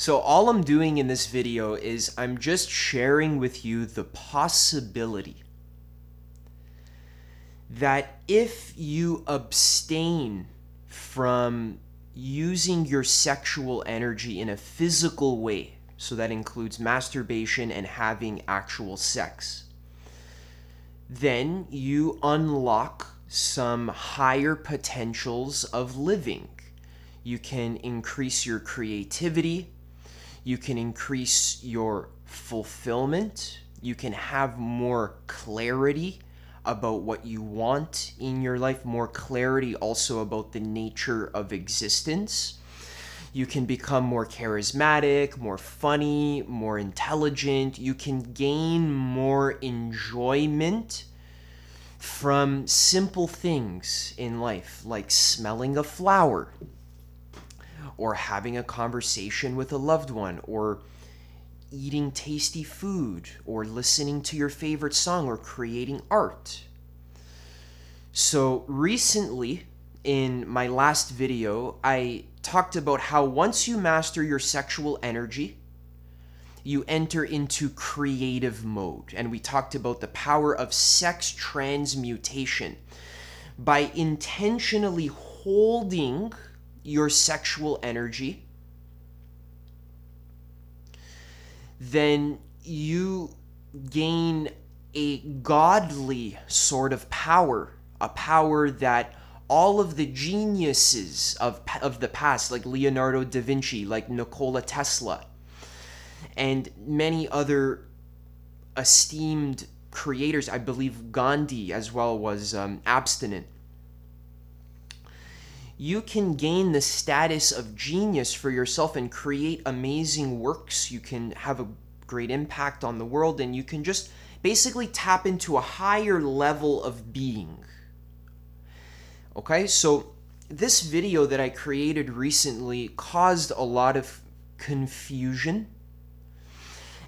So all I'm doing in this video is I'm just sharing with you the possibility that if you abstain from using your sexual energy in a physical way, so that includes masturbation and having actual sex, then you unlock some higher potentials of living. You can increase your creativity, you can increase your fulfillment, you can have more clarity about what you want in your life, more clarity also about the nature of existence. You can become more charismatic, more funny, more intelligent. You can gain more enjoyment from simple things in life, like smelling a flower, or having a conversation with a loved one, or eating tasty food, or listening to your favorite song, or creating art. So recently, in my last video, I talked about how once you master your sexual energy, you enter into creative mode. And we talked about the power of sex transmutation. By intentionally holding your sexual energy, then you gain a godly sort of power, a power that all of the geniuses of the past, like Leonardo da Vinci, like Nikola Tesla, and many other esteemed creators, I believe Gandhi as well was abstinent. You can gain the status of genius for yourself and create amazing works. You can have a great impact on the world, and you can just basically tap into a higher level of being. Okay, so this video that I created recently caused a lot of confusion,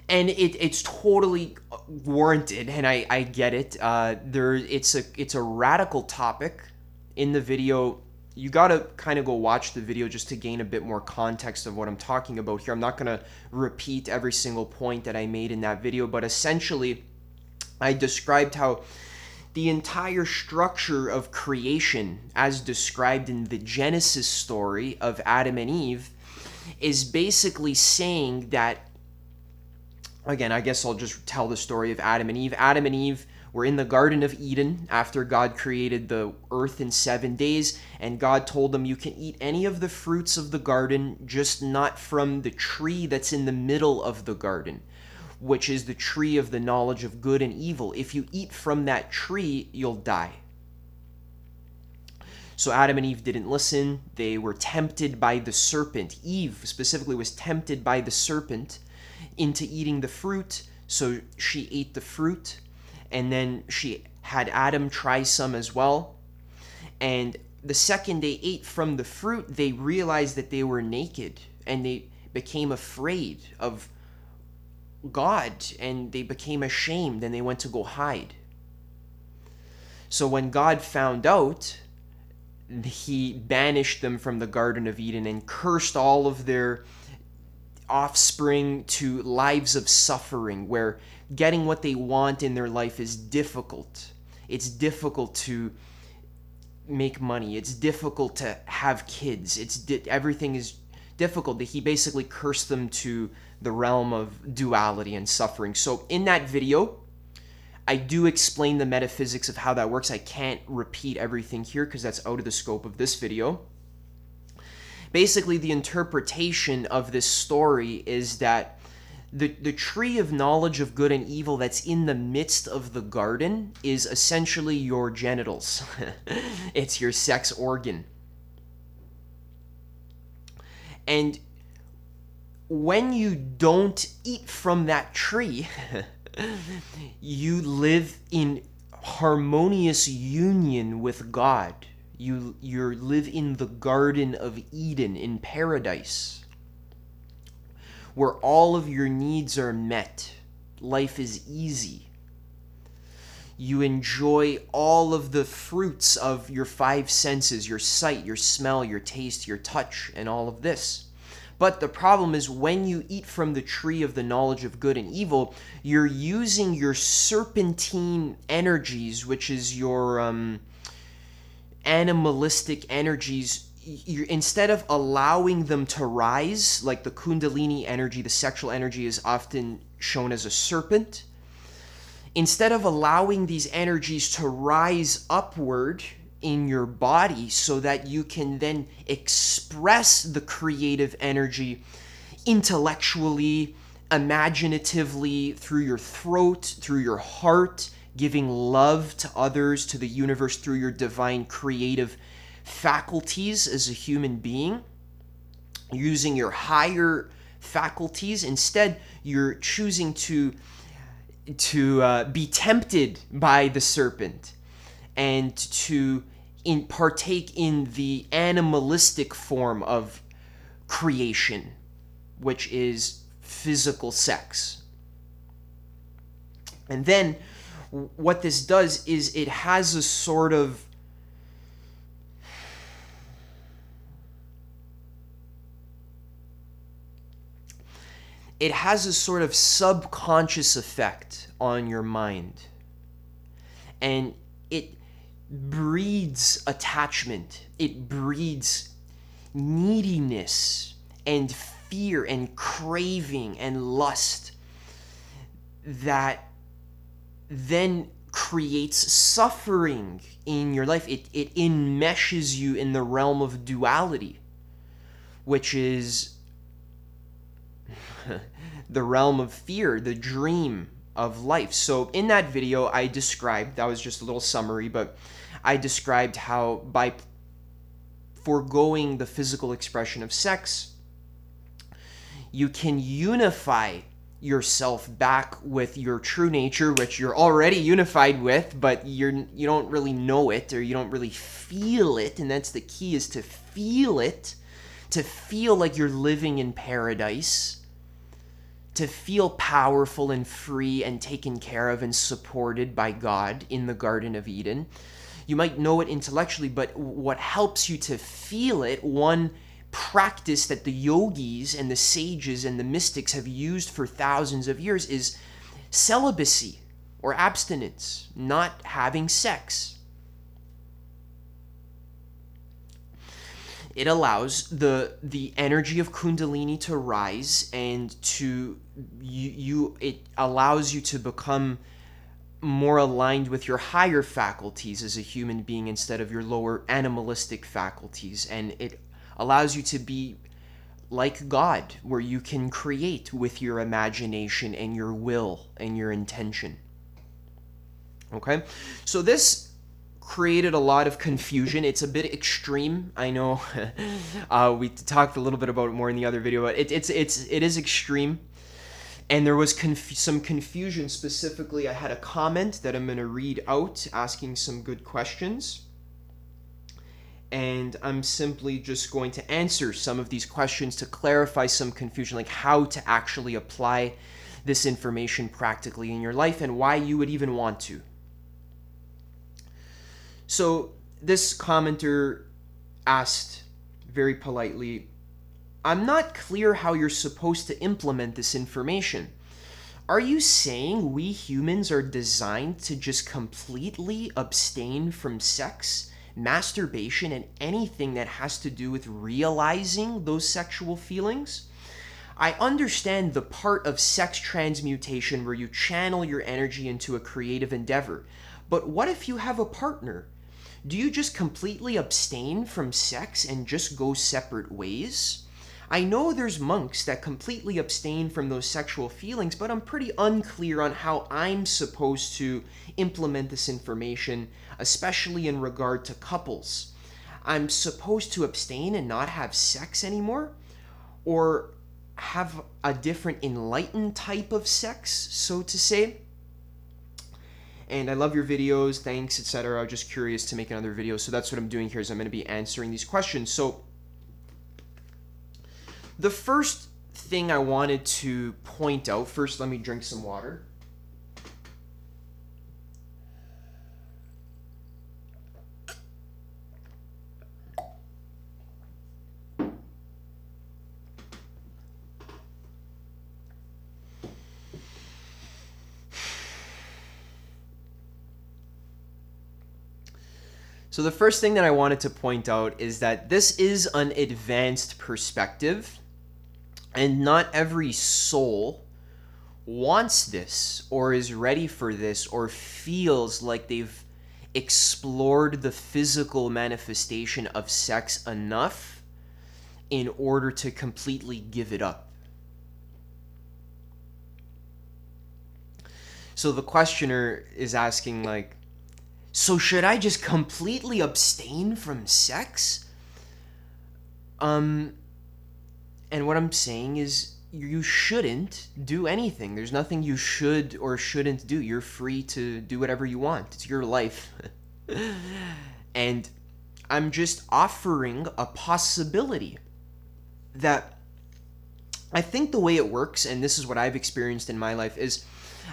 and it's totally warranted, and I get it. It's a radical topic. In the video, you gotta kind of go watch the video just to gain a bit more context of what I'm talking about here. I'm not gonna repeat every single point that I made in that video, but essentially I described how the entire structure of creation, as described in the Genesis story of Adam and Eve, is basically saying that, again, I guess I'll just tell the story of Adam and Eve. Adam and Eve were in the Garden of Eden after God created the earth in 7 days, and God told them, you can eat any of the fruits of the garden, just not from the tree that's in the middle of the garden, which is the tree of the knowledge of good and evil. If you eat from that tree, you'll die. So Adam and Eve didn't listen. They were tempted by the serpent. Eve specifically was tempted by the serpent into eating the fruit, so she ate the fruit, and then she had Adam try some as well. And the second they ate from the fruit, they realized that they were naked, and they became afraid of God, and they became ashamed, and they went to go hide. So when God found out, he banished them from the Garden of Eden and cursed all of their offspring to lives of suffering, where getting what they want in their life is difficult. It's difficult to make money. It's difficult to have kids. Everything is difficult. He basically cursed them to the realm of duality and suffering. So in that video, I do explain the metaphysics of how that works. I can't repeat everything here because that's out of the scope of this video. Basically, the interpretation of this story is that the tree of knowledge of good and evil that's in the midst of the garden is essentially your genitals. It's your sex organ. And when you don't eat from that tree, you live in harmonious union with God. You live in the Garden of Eden, in paradise, where all of your needs are met. Life is easy. You enjoy all of the fruits of your five senses, your sight, your smell, your taste, your touch, and all of this. But the problem is when you eat from the tree of the knowledge of good and evil, you're using your serpentine energies, which is your animalistic energies. Instead of allowing them to rise, like the kundalini energy, the sexual energy is often shown as a serpent. Instead of allowing these energies to rise upward in your body so that you can then express the creative energy intellectually, imaginatively, through your throat, through your heart, giving love to others, to the universe, through your divine creative faculties as a human being, using your higher faculties. Instead, you're choosing to be tempted by the serpent and to partake in the animalistic form of creation, which is physical sex. And then what this does is it has a sort of subconscious effect on your mind. And it breeds attachment. It breeds neediness and fear and craving and lust that then creates suffering in your life. It enmeshes you in the realm of duality, which is the realm of fear, the dream of life. So in that video I described, that was just a little summary, but I described how by foregoing the physical expression of sex, you can unify yourself back with your true nature, which you're already unified with, but you don't really know it, or you don't really feel it. And that's the key, is to feel it, to feel like you're living in paradise, to feel powerful and free and taken care of and supported by God in the Garden of Eden. You might know it intellectually, but what helps you to feel it, one practice that the yogis and the sages and the mystics have used for thousands of years, is celibacy or abstinence, not having sex. It allows the energy of Kundalini to rise, and it allows you to become more aligned with your higher faculties as a human being instead of your lower animalistic faculties. And it allows you to be like God, where you can create with your imagination and your will and your intention. Okay? So this created a lot of confusion. It's a bit extreme, I know. We talked a little bit about it more in the other video, but it is extreme. And there was some confusion. Specifically, I had a comment that I'm going to read out asking some good questions. And I'm simply just going to answer some of these questions to clarify some confusion, like how to actually apply this information practically in your life and why you would even want to. So this commenter asked very politely, "I'm not clear how you're supposed to implement this information. Are you saying we humans are designed to just completely abstain from sex, masturbation, and anything that has to do with realizing those sexual feelings? I understand the part of sex transmutation where you channel your energy into a creative endeavor, but what if you have a partner? Do you just completely abstain from sex and just go separate ways? I know there's monks that completely abstain from those sexual feelings, but I'm pretty unclear on how I'm supposed to implement this information, especially in regard to couples. I'm supposed to abstain and not have sex anymore? Or have a different enlightened type of sex, so to say? And I love your videos, thanks, etc. I'm just curious to make another video, so that's what I'm doing here, is I'm going to be answering these questions. So the first thing I wanted to point out, first let me drink some water. So the first thing that I wanted to point out is that this is an advanced perspective, and not every soul wants this or is ready for this or feels like they've explored the physical manifestation of sex enough in order to completely give it up. So the questioner is asking, like, so should I just completely abstain from sex? And what I'm saying is you shouldn't do anything. There's nothing you should or shouldn't do. You're free to do whatever you want. It's your life. And I'm just offering a possibility that I think the way it works, and this is what I've experienced in my life, is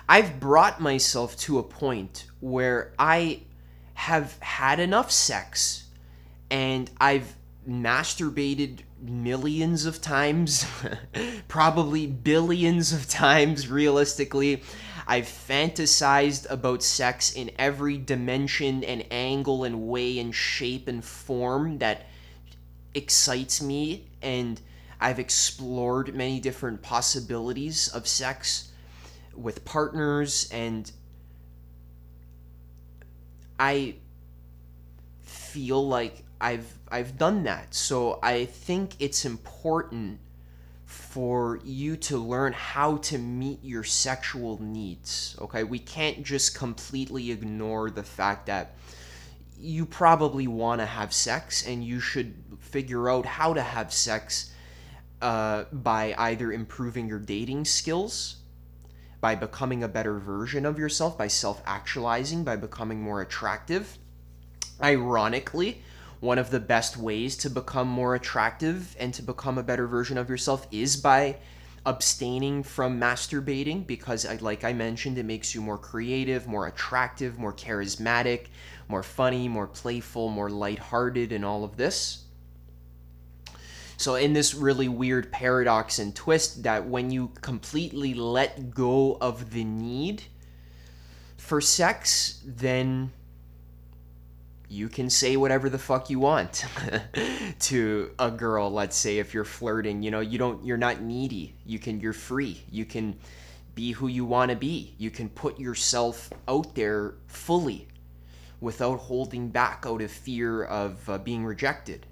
I've brought myself to a point where I have had enough sex and I've masturbated millions of times, probably billions of times realistically. I've fantasized about sex in every dimension and angle and way and shape and form that excites me, and I've explored many different possibilities of sex with partners, and I feel like I've done that. So I think it's important for you to learn how to meet your sexual needs. Okay? We can't just completely ignore the fact that you probably want to have sex, and you should figure out how to have sex by either improving your dating skills, by becoming a better version of yourself, by self-actualizing, by becoming more attractive. Ironically, one of the best ways to become more attractive and to become a better version of yourself is by abstaining from masturbating, because like I mentioned, it makes you more creative, more attractive, more charismatic, more funny, more playful, more lighthearted, and all of this. So in this really weird paradox and twist, that when you completely let go of the need for sex, then you can say whatever the fuck you want to a girl. Let's say if you're flirting, you're not needy. You're free. You can be who you want to be. You can put yourself out there fully without holding back out of fear of being rejected.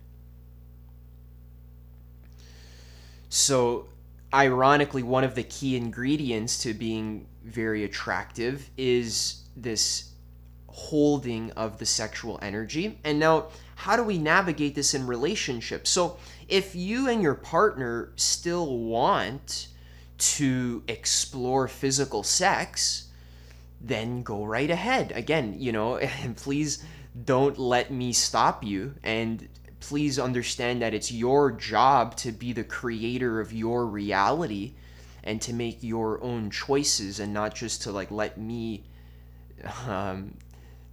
So, ironically, one of the key ingredients to being very attractive is this holding of the sexual energy. And now, how do we navigate this in relationships? So, if you and your partner still want to explore physical sex, then go right ahead. Again, and please don't let me stop you. And please understand that it's your job to be the creator of your reality and to make your own choices, and not just to let me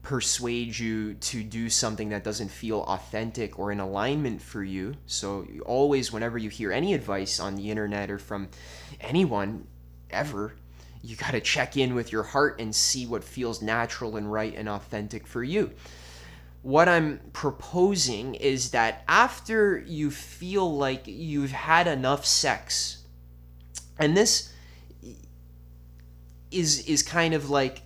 persuade you to do something that doesn't feel authentic or in alignment for you. So always, whenever you hear any advice on the internet or from anyone ever, you got to check in with your heart and see what feels natural and right and authentic for you. What I'm proposing is that after you feel like you've had enough sex, and this is kind of like,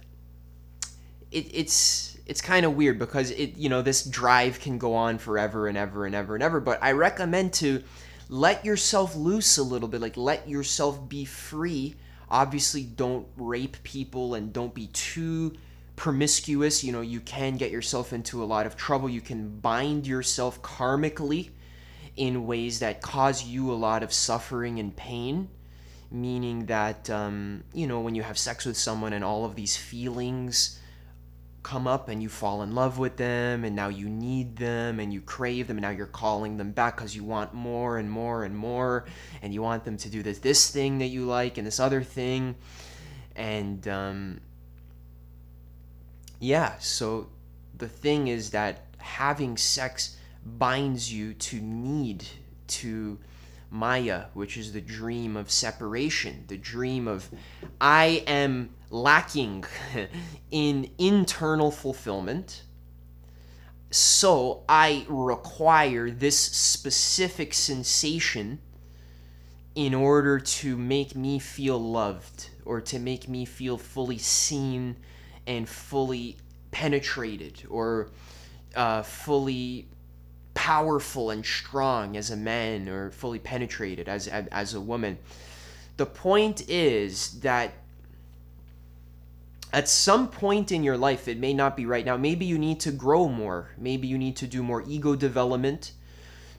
it's kind of weird, because this drive can go on forever and ever and ever and ever, but I recommend to let yourself loose a little bit, let yourself be free. Obviously, don't rape people and don't be too promiscuous. You can get yourself into a lot of trouble. You can bind yourself karmically in ways that cause you a lot of suffering and pain, meaning that when you have sex with someone and all of these feelings come up and you fall in love with them, and now you need them and you crave them, and now you're calling them back because you want more and more and more, and you want them to do this thing that you like and this other thing. And so the thing is that having sex binds you to need, to Maya, which is the dream of separation, the dream of I am lacking in internal fulfillment. So I require this specific sensation in order to make me feel loved, or to make me feel fully seen and fully penetrated, or fully powerful and strong as a man, or fully penetrated as a woman. The point is that at some point in your life, it may not be right now. Maybe you need to grow more. Maybe you need to do more ego development.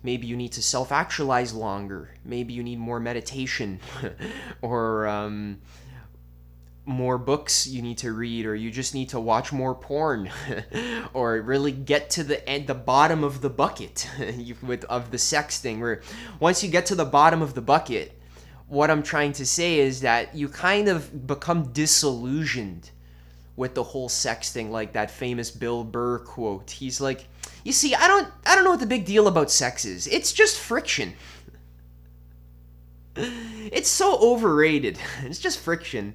Maybe you need to self-actualize longer. Maybe you need more meditation or more books you need to read, or you just need to watch more porn or really get to the bottom of the bucket of the sex thing, where once you get to the bottom of the bucket, what I'm trying to say is that you kind of become disillusioned with the whole sex thing, like that famous Bill Burr quote. He's like, you see, I don't know what the big deal about sex is. It's just friction. It's so overrated. It's just friction.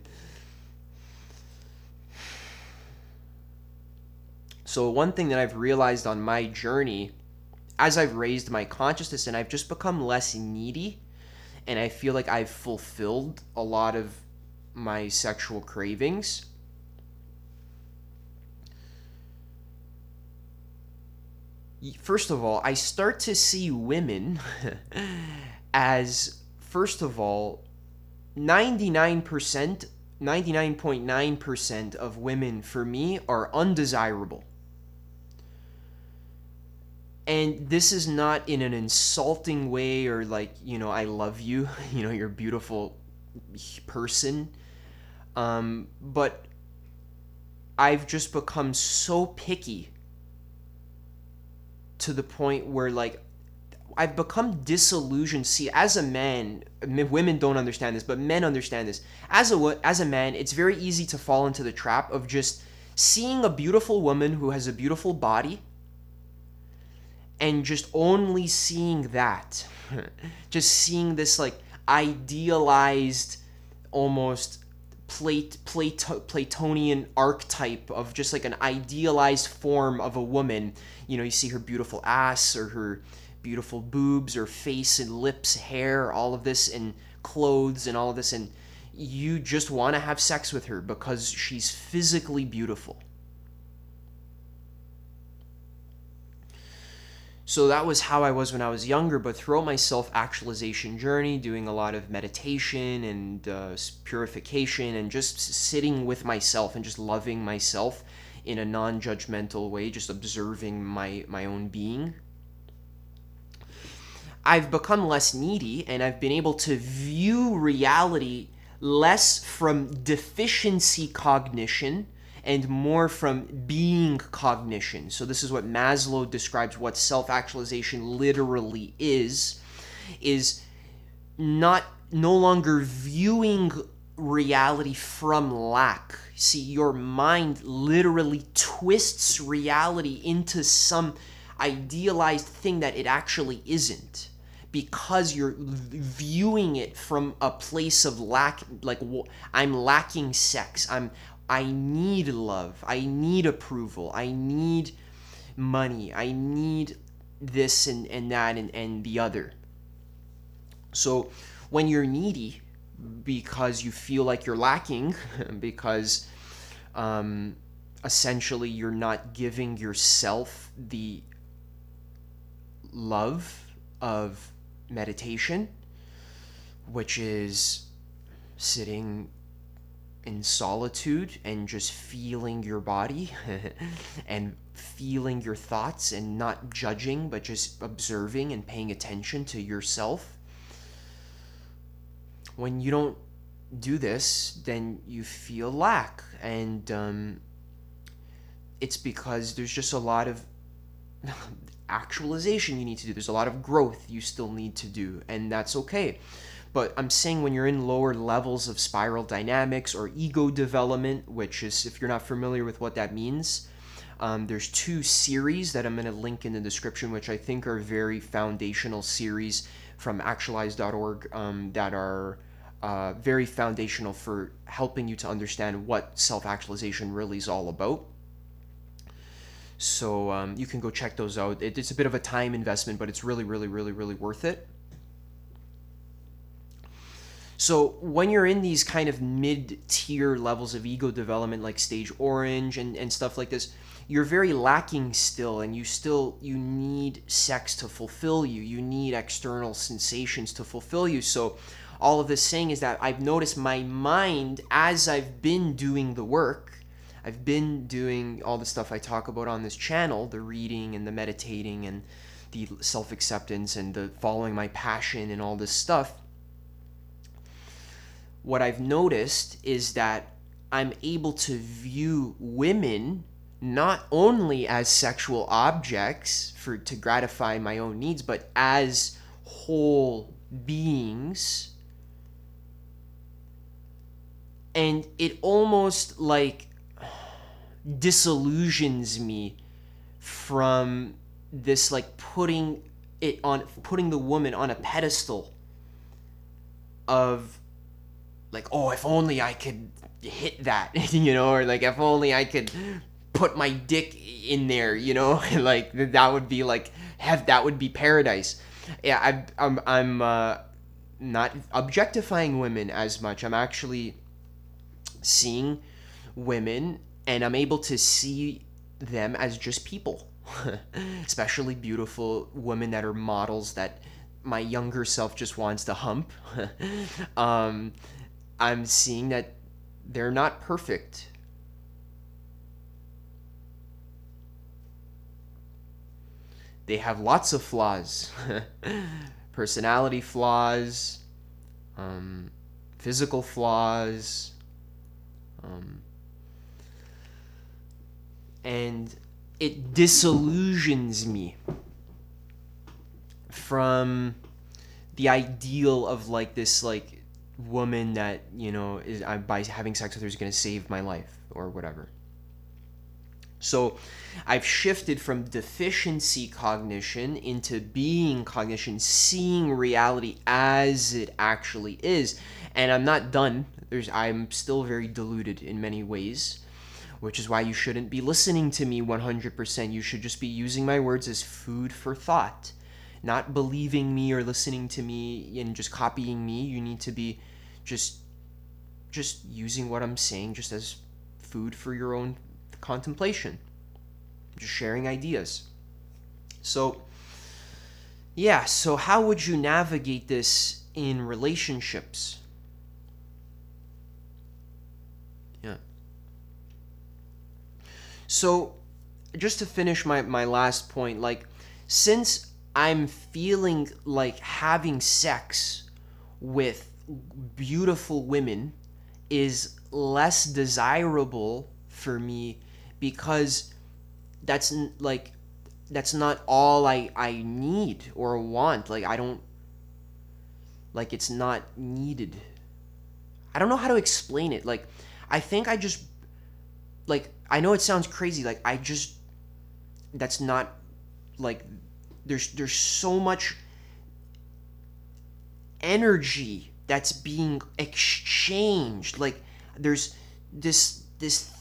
So one thing that I've realized on my journey, as I've raised my consciousness and I've just become less needy, and I feel like I've fulfilled a lot of my sexual cravings, first of all, I start to see women as, first of all, 99.9% of women for me are undesirable. And this is not in an insulting way, or like, I love you, you're a beautiful person. But I've just become so picky to the point where, like, I've become disillusioned. See, as a man, women don't understand this, but men understand this. As a man, it's very easy to fall into the trap of just seeing a beautiful woman who has a beautiful body and just only seeing that. Just seeing this, like, idealized, almost Platonian archetype of just like an idealized form of a woman. You see her beautiful ass, or her beautiful boobs, or face and lips, hair, all of this, and clothes and all of this, and you just want to have sex with her because she's physically beautiful. So that was how I was when I was younger, but throughout my self-actualization journey, doing a lot of meditation and purification, and just sitting with myself and just loving myself in a non-judgmental way, just observing my own being, I've become less needy, and I've been able to view reality less from deficiency cognition and more from being cognition. So this is what Maslow describes what self-actualization literally is no longer viewing reality from lack. See, your mind literally twists reality into some idealized thing that it actually isn't, because you're viewing it from a place of lack, like, I'm lacking sex, I need love, I need approval, I need money, I need this and that and the other. So when you're needy because you feel like you're lacking, because essentially you're not giving yourself the love of meditation, which is sitting in solitude and just feeling your body and feeling your thoughts and not judging, but just observing and paying attention to yourself. When you don't do this, then you feel lack, and it's because there's just a lot of actualization you need to do. There's a lot of growth you still need to do, and that's okay. But I'm saying when you're in lower levels of spiral dynamics or ego development, which is, if you're not familiar with what that means, there's 2 series that I'm going to link in the description, which I think are very foundational series from actualize.org that are very foundational for helping you to understand what self-actualization really is all about. So you can go check those out. It's a bit of a time investment, but it's really, really, really, really worth it. So when you're in these kind of mid-tier levels of ego development, like stage orange and stuff like this, you're very lacking still, and you need sex to fulfill you. You need external sensations to fulfill you. So all of this saying is that I've noticed my mind, as I've been doing the work, I've been doing all the stuff I talk about on this channel, the reading and the meditating and the self-acceptance and the following my passion and all this stuff. What I've noticed is that I'm able to view women not only as sexual objects to gratify my own needs, but as whole beings. And it almost like disillusions me from this, like putting the woman on a pedestal of like, oh, if only I could hit that, or like if only I could put my dick in there, like that would be like that would be paradise. Yeah, I'm not objectifying women as much. I'm actually seeing women, and I'm able to see them as just people, especially beautiful women that are models that my younger self just wants to hump. I'm seeing that they're not perfect. They have lots of flaws. Personality flaws, physical flaws, and it disillusions me from the ideal of like this like woman that is by having sex with her is going to save my life or whatever. So I've shifted from deficiency cognition into being cognition, seeing reality as it actually is. And I'm not done. I'm still very deluded in many ways, which is why you shouldn't be listening to me 100%. You should just be using my words as food for thought, not believing me or listening to me and just copying me. You need to be just using what I'm saying just as food for your own contemplation, just sharing ideas. So yeah, so how would you navigate this in relationships? Yeah. So just to finish my last point, like since I'm feeling like having sex with beautiful women is less desirable for me because that's not all I need or want. Like I don't, like it's not needed. I don't know how to explain it. Like I think I just, like I know it sounds crazy, like I just, that's not, like there's so much energy that's being exchanged. Like there's this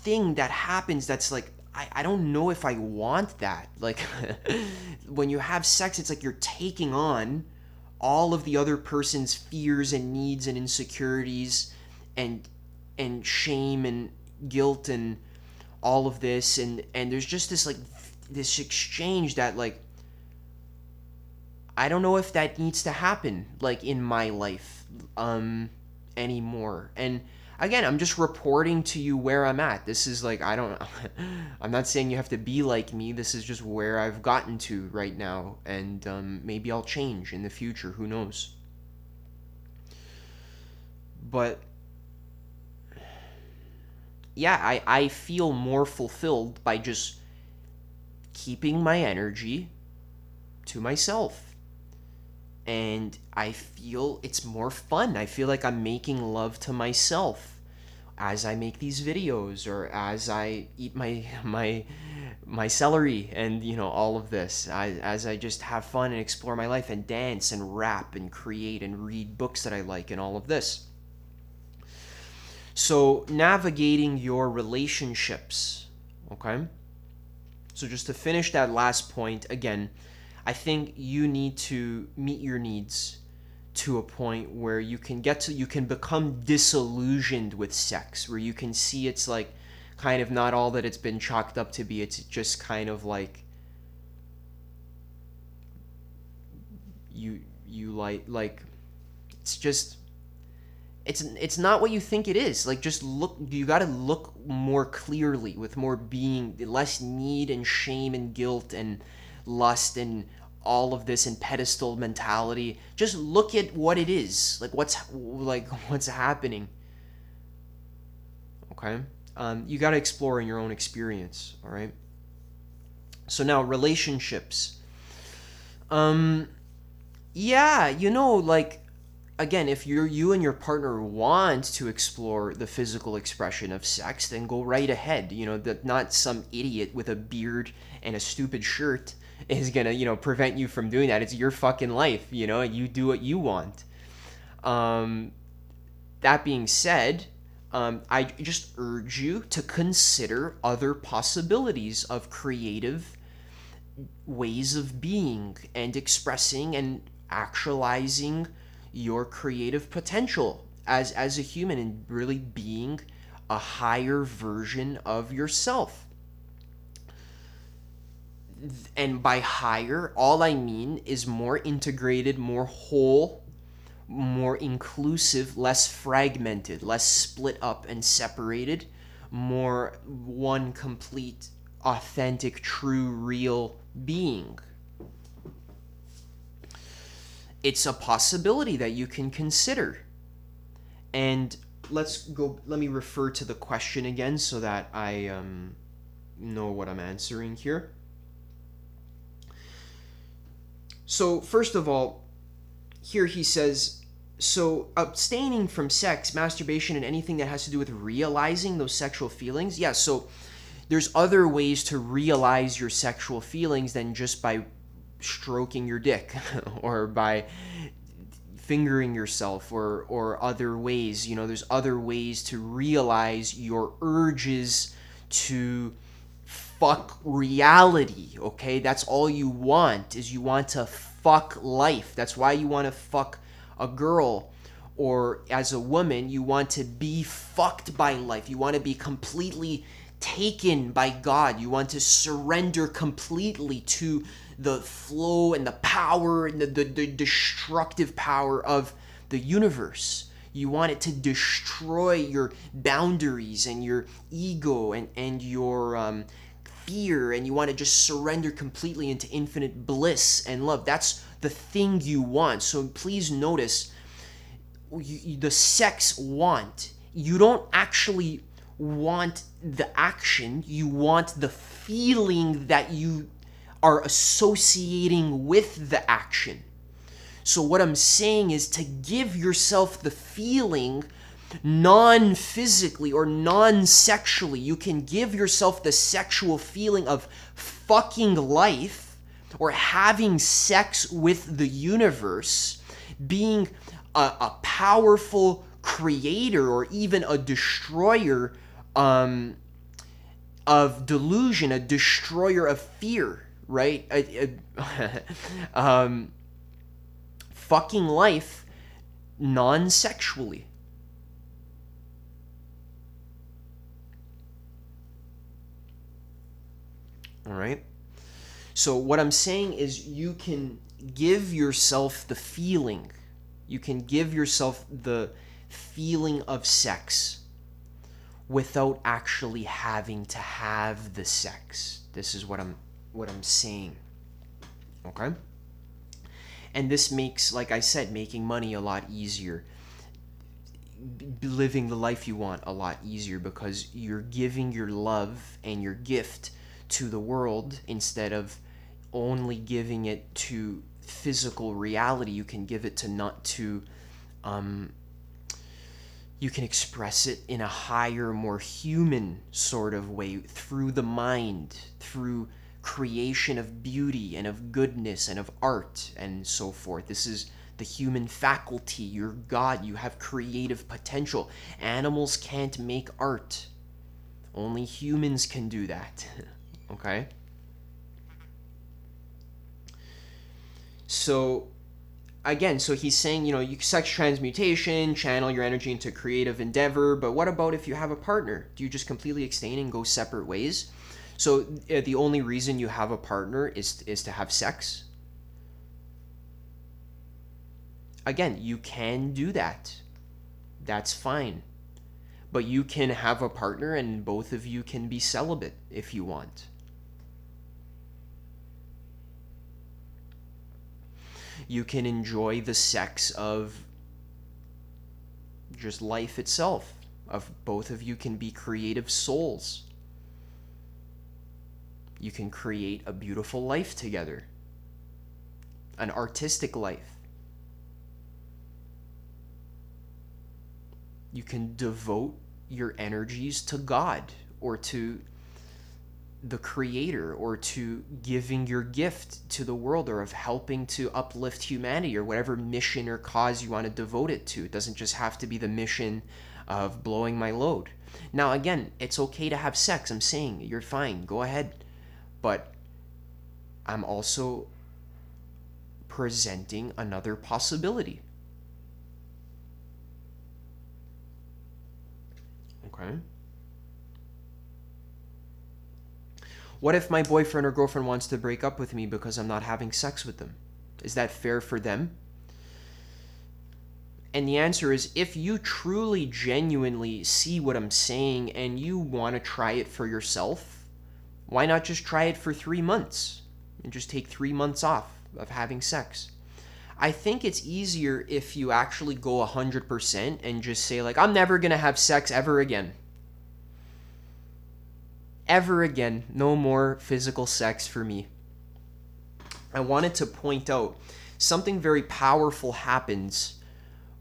thing that happens that's like I don't know if I want that. Like when you have sex, it's like you're taking on all of the other person's fears and needs and insecurities and shame and guilt and all of this, and there's just this like this exchange that like I don't know if that needs to happen like in my life anymore. And again, I'm just reporting to you where I'm at. This is like, I'm not saying you have to be like me. This is just where I've gotten to right now. And maybe I'll change in the future. Who knows? But yeah, I feel more fulfilled by just keeping my energy to myself. And I feel it's more fun. I feel like I'm making love to myself as I make these videos or as I eat my celery and all of this. As I just have fun and explore my life and dance and rap and create and read books that I like and all of this. So navigating your relationships, okay? So just to finish that last point, again, I think you need to meet your needs to a point where you can become disillusioned with sex, where you can see it's like kind of not all that it's been chalked up to be. It's just kind of like you like it's just it's not what you think it is. Like, just look, you got to look more clearly, with more being, less need and shame and guilt and lust and all of this and pedestal mentality. Just look at what it is, like what's happening. Okay. You got to explore in your own experience. All right. So now relationships. Yeah, like, again, if you and your partner want to explore the physical expression of sex, then go right ahead. That not some idiot with a beard and a stupid shirt is gonna, prevent you from doing that. It's your fucking life, you do what you want. That being said, I just urge you to consider other possibilities of creative ways of being and expressing and actualizing your creative potential as a human, and really being a higher version of yourself. And by higher, all I mean is more integrated, more whole, more inclusive, less fragmented, less split up and separated, more one complete, authentic, true, real being. It's a possibility that you can consider. And let me refer to the question again so that I know what I'm answering here. So first of all, here he says, so abstaining from sex, masturbation, and anything that has to do with realizing those sexual feelings. Yeah, so there's other ways to realize your sexual feelings than just by stroking your dick or by fingering yourself or other ways. There's other ways to realize your urges to fuck reality. Okay, that's all you want, is you want to fuck life. That's why you want to fuck a girl, or as a woman, you want to be fucked by life. You want to be completely taken by God. You want to surrender completely to the flow and the power and the destructive power of the universe. You want it to destroy your boundaries and your ego and your fear, and you want to just surrender completely into infinite bliss and love. That's the thing you want. So please notice the sex want. You don't actually want the action, you want the feeling that you are associating with the action. So what I'm saying is to give yourself the feeling non-physically or non-sexually. You can give yourself the sexual feeling of fucking life or having sex with the universe, being a powerful creator or even a destroyer of delusion, a destroyer of fear, right? Fucking life non-sexually. All right? So what I'm saying is you can give yourself the feeling. You can give yourself the feeling of sex without actually having to have the sex. This is what I'm saying. Okay? And this makes, like I said, making money a lot easier. Living the life you want a lot easier, because you're giving your love and your gift to the world instead of only giving it to physical reality. You can give it to you can express it in a higher, more human sort of way, through the mind, through creation of beauty and of goodness and of art and so forth. This is the human faculty. You're God. You have creative potential. Animals can't make art. Only humans can do that. Okay? So again, so he's saying, you sex transmutation, channel your energy into creative endeavor, but what about if you have a partner? Do you just completely abstain and go separate ways? So the only reason you have a partner is to have sex? Again, you can do that. That's fine. But you can have a partner and both of you can be celibate if you want. You can enjoy the sex of just life itself. Of both of you can be creative souls. You can create a beautiful life together. An artistic life. You can devote your energies to God or to the Creator or to giving your gift to the world or of helping to uplift humanity or whatever mission or cause you want to devote it to. It doesn't just have to be the mission of blowing my load. Now, again, it's okay to have sex. I'm saying you're fine. Go ahead. But I'm also presenting another possibility. Okay. What if my boyfriend or girlfriend wants to break up with me because I'm not having sex with them? Is that fair for them? And the answer is, if you truly, genuinely see what I'm saying and you want to try it for yourself, why not just try it for 3 months and just take 3 months off of having sex? I think it's easier if you actually go 100% and just say, like, I'm never going to have sex ever again. Ever again. No more physical sex for me. I wanted to point out something very powerful happens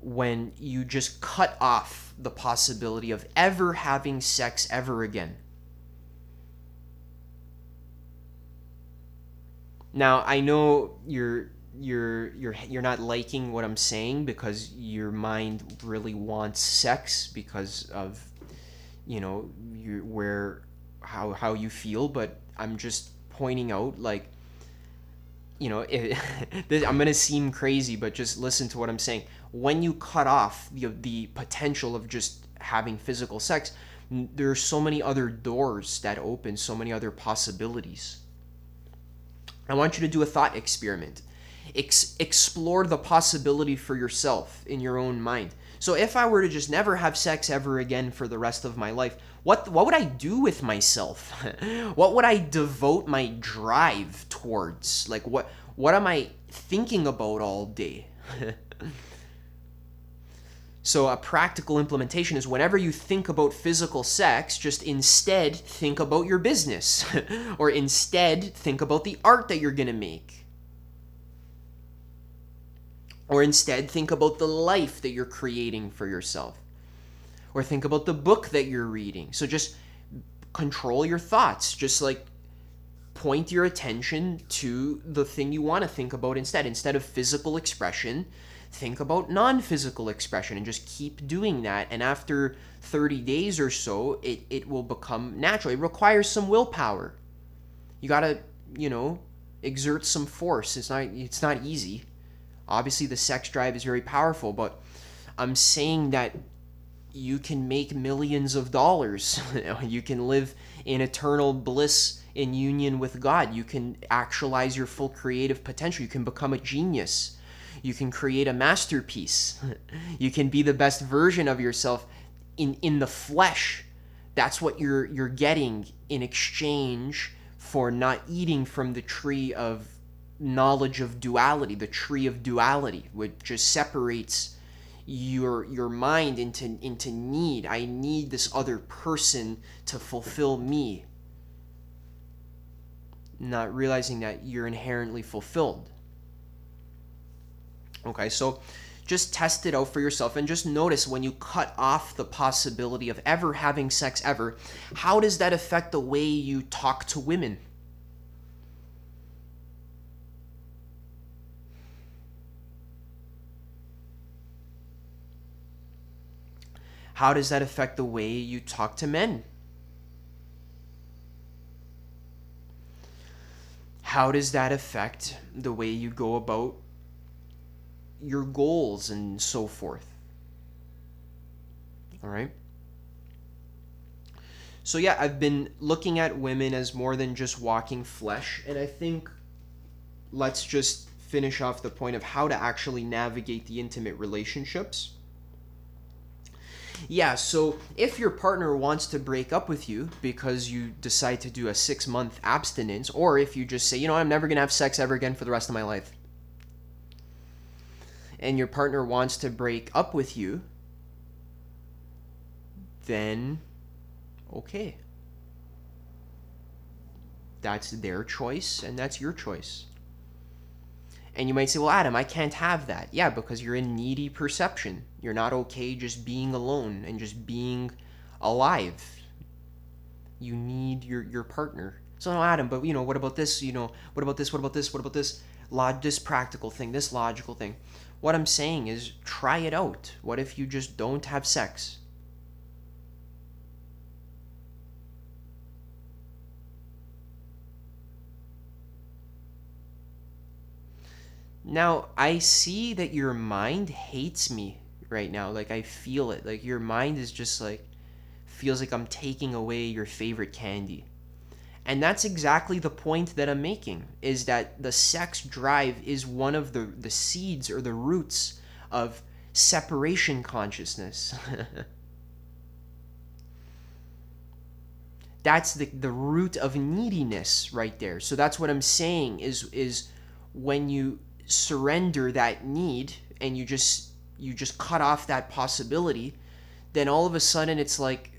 when you just cut off the possibility of ever having sex ever again. Now, I know you're not liking what I'm saying because your mind really wants sex because of how you feel, but I'm just pointing out, like, I'm gonna seem crazy, but just listen to what I'm saying. When you cut off the potential of just having physical sex, there are so many other doors that open, so many other possibilities. I want you to do a thought experiment. Explore the possibility for yourself in your own mind. So if I were to just never have sex ever again for the rest of my life, what would I do with myself? What would I devote my drive towards? Like, what am I thinking about all day? So a practical implementation is, whenever you think about physical sex, just instead think about your business. Or instead think about the art that you're going to make. Or instead think about the life that you're creating for yourself. Or think about the book that you're reading. So just control your thoughts. Just like point your attention to the thing you want to think about instead. Instead of physical expression, think about non-physical expression and just keep doing that. And after 30 days or so, it will become natural. It requires some willpower. You gotta, exert some force. It's not easy. Obviously, the sex drive is very powerful, but I'm saying that you can make millions of dollars. You can live in eternal bliss in union with God. You can actualize your full creative potential. You can become a genius. You can create a masterpiece. You can be the best version of yourself in the flesh. That's what you're getting in exchange for not eating from the tree of knowledge of duality, the tree of duality, which just separates your mind into need. I need this other person to fulfill me, not realizing that you're inherently fulfilled. Okay, so just test it out for yourself and just notice, when you cut off the possibility of ever having sex ever, how does that affect the way you talk to women? How does that affect the way you talk to men? how does that affect the way you go about your goals and so forth? All right. So yeah, I've been looking at women as more than just walking flesh, and I think let's just finish off the point of how to actually navigate the intimate relationships. Yeah, so if your partner wants to break up with you because you decide to do a 6-month abstinence, or if you just say, you know, I'm never going to have sex ever again for the rest of my life, and your partner wants to break up with you, then okay. That's their choice and that's your choice. And you might say, well, Adam, I can't have that. Yeah, because you're in needy perception. You're not okay just being alone and just being alive. You need your partner. So, no, Adam, but, you know, what about this? You know, what about this? What about this? What about this? This practical thing, this logical thing. What I'm saying is try it out. What if you just don't have sex? Now, I see that your mind hates me right now. Like, I feel it. Like, your mind is just like, feels like I'm taking away your favorite candy. And that's exactly the point that I'm making, is that the sex drive is one of the seeds or the roots of separation consciousness. That's the root of neediness right there. So that's what I'm saying is when you surrender that need and you just cut off that possibility, then all of a sudden it's like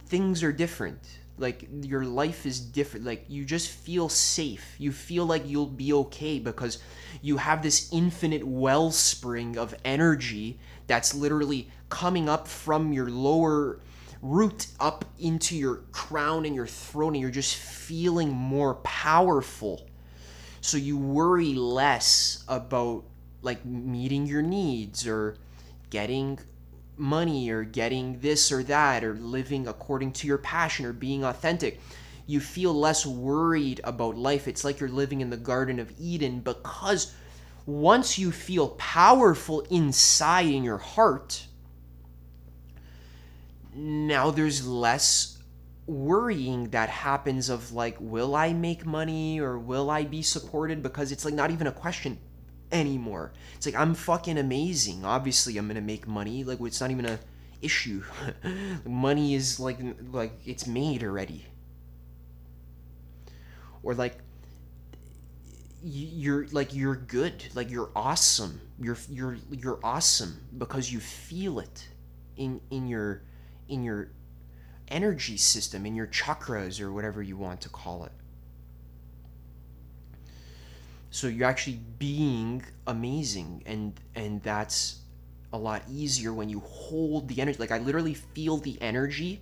things are different. Like your life is different. Like you just feel safe. You feel like you'll be okay because you have this infinite wellspring of energy that's literally coming up from your lower root up into your crown and your throat, and you're just feeling more powerful. So you worry less about like meeting your needs or getting money or getting this or that or living according to your passion or being authentic. You feel less worried about life. It's like you're living in the Garden of Eden, because once you feel powerful inside in your heart, now there's less worrying that happens of like, will I make money or will I be supported? Because it's like not even a question anymore. It's like, I'm fucking amazing. Obviously I'm gonna make money. Like, it's not even a issue. Money is like it's made already. Or like you're good. Like you're awesome. You're awesome because you feel it in your energy system, in your chakras, or whatever you want to call it. So you're actually being amazing, and that's a lot easier when you hold the energy. Like, I literally feel the energy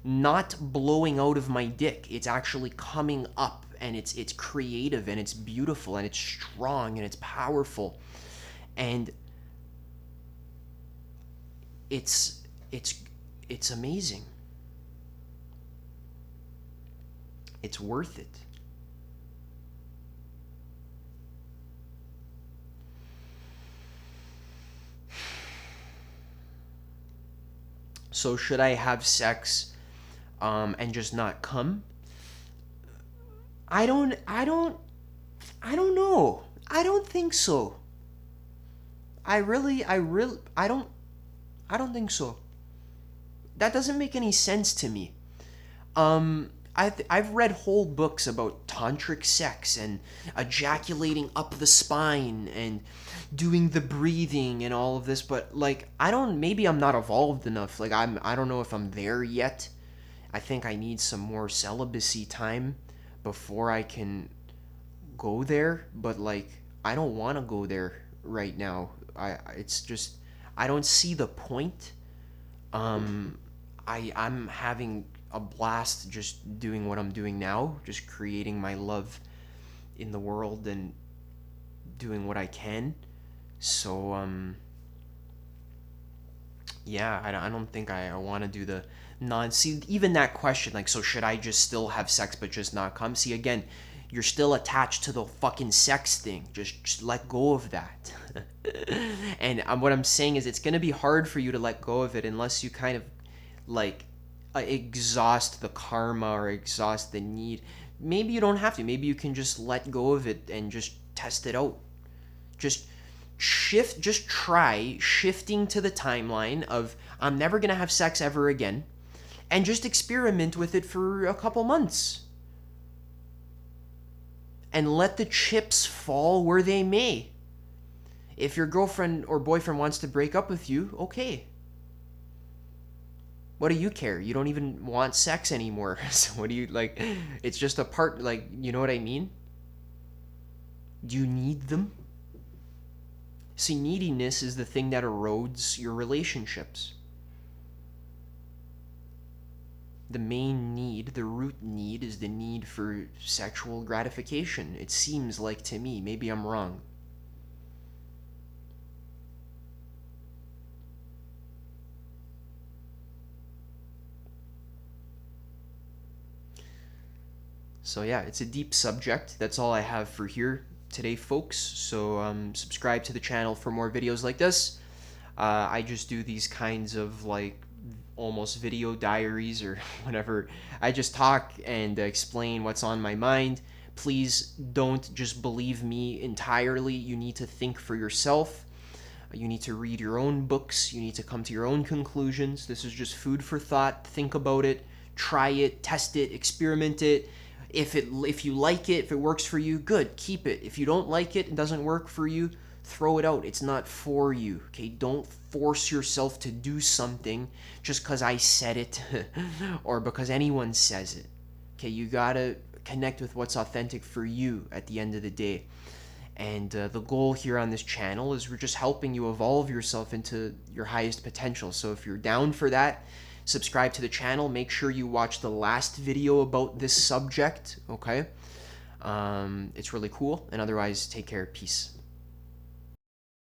not blowing out of my dick. It's actually coming up, and it's creative, and it's beautiful, and it's strong, and it's powerful. And it's amazing. It's worth it. So should I have sex and just not come? I don't know. I don't think so. I don't think so. That doesn't make any sense to me. I've read whole books about tantric sex and ejaculating up the spine and doing the breathing and all of this, but like, maybe I'm not evolved enough. Like, I don't know if I'm there yet. I think I need some more celibacy time before I can go there, but like, I don't want to go there right now. It's just, I don't see the point. I'm having a blast just doing what I'm doing now, just creating my love in the world and doing what I can. So Yeah, I don't think I want to do the non. See, even that question, like, so should I just still have sex but just not come? See, again, you're still attached to the fucking sex thing. Just let go of that. And what I'm saying is, it's gonna be hard for you to let go of it unless you kind of like exhaust the karma or exhaust the need. Maybe you don't have to. Maybe you can just let go of it and just test it out. Just just try shifting to the timeline of I'm never going to have sex ever again, and just experiment with it for a couple months and let the chips fall where they may. If your girlfriend or boyfriend wants to break up with you, okay. What do you care? You don't even want sex anymore. So what do you like? It's just a part, like, you know what I mean? Do you need them? See, neediness is the thing that erodes your relationships. The main need, the root need, is the need for sexual gratification. It seems like to me. Maybe I'm wrong. So yeah, it's a deep subject. That's all I have for here today, folks. So subscribe to the channel for more videos like this. I just do these kinds of like almost video diaries or whatever. I just talk and explain what's on my mind. Please don't just believe me entirely. You need to think for yourself. You need to read your own books. You need to come to your own conclusions. This is just food for thought. Think about it. Try it. Test it. Experiment it. If you like it, if it works for you, good, keep it. If you don't like it, it doesn't work for you, throw it out. It's not for you. Okay, don't force yourself to do something just because I said it or because anyone says it. Okay, you gotta connect with what's authentic for you at the end of the day. And the goal here on this channel is we're just helping you evolve yourself into your highest potential. So if you're down for that, subscribe to the channel. Make sure you watch the last video about this subject, okay? It's really cool. And otherwise, take care. Peace.